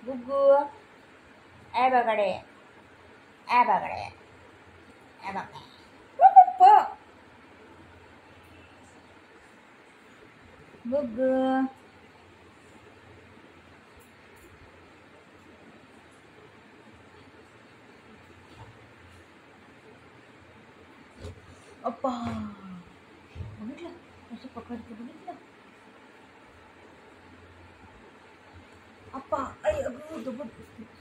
गुग्गू ए बघडे ए बघडे ए बघडे गुग्गू अप्पा बघितलं कसं पकडते बघितलं अप्पा आई अगं जबरदस्त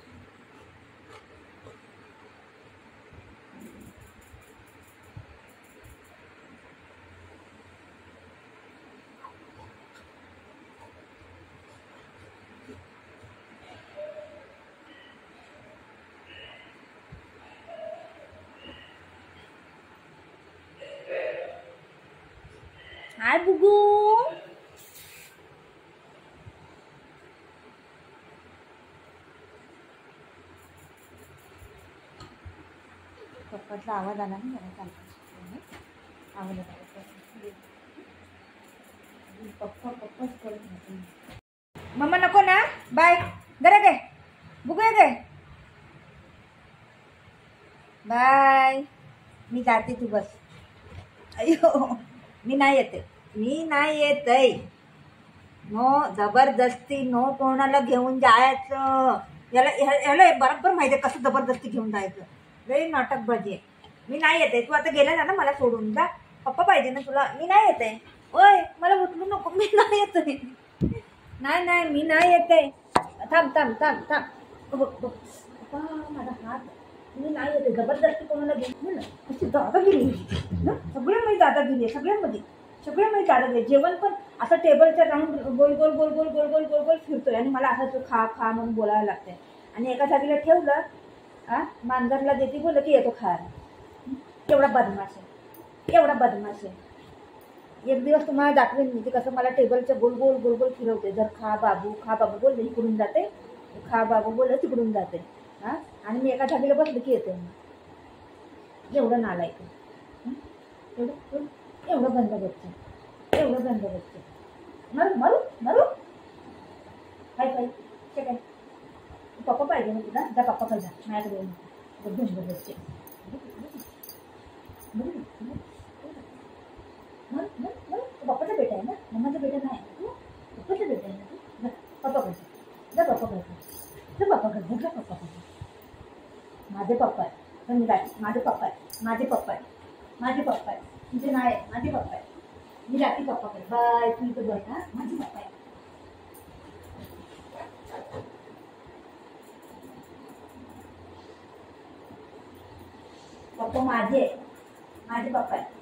हाय बुगू पप्पाचा आवाज आला ना जरा चालतो आवाज आला पप्पा पप्पाच करत नाही मम्मा नको ना बाय घरा गे बुगू गे बाय मी जाते तू बस अयो मी नाही येते नो जबरदस्ती नो कोणाला घेऊन जायचं याला बरोबर माहिती आहे कसं जबरदस्ती घेऊन जायचं लई नाटकबाजी आहे मी नाही येते तू आता गेला ना मला सोडून जा पप्पा पाहिजे ना तुला मी नाही येते ओय मला उचलू नको मी नाही येते नाही मी नाही येते थांब पप्पा माझा हात मी नाही येते जबरदस्ती कोणाला घेऊन अशी दादागिरी सगळ्यामध्ये दादागिरी आहे सगळ्यामध्ये दादागिरी जेवण पण असं टेबलच्या राऊंड गोल गोल गोल गोल गोल गोल गोल गोल फिरतोय आणि मला असं तो खा म्हणून बोलायला लागते आणि एका जागेला ठेवलं मांजरला देते बोललं की येतो खायला एवढा बदमाश आहे एक दिवस तुम्हाला दाखवेन मी ते कसं मला टेबलच्या गोल गोल गोल गोल फिरवते जर खा बाबू बोलले इकडून जाते खा बाबू बोललं तिकडून जाते आणि मी एका जागेला बसले की येते एवढं नालायक एवढं बंद बच्चे मारू काय पप्पा पाहिजे ना तुला जा पप्पा पाहिजे माझ्याकडे बंद बच्चे पप्पाचा बेटा आहे ना मम्माचा बेटा नाही पप्पाचा बेटा आहे ना तू पप्पा पाहिजे जा पप्पा पाहिजे माझे पप्पा आहे पण माझे पप्पा आहे तुझे नाही माझे पप्पा आहे मी जाते पप्पाकडे बाय तू इथं बस हा माझे पप्पा आहे पप्पा माझे पप्पा आहे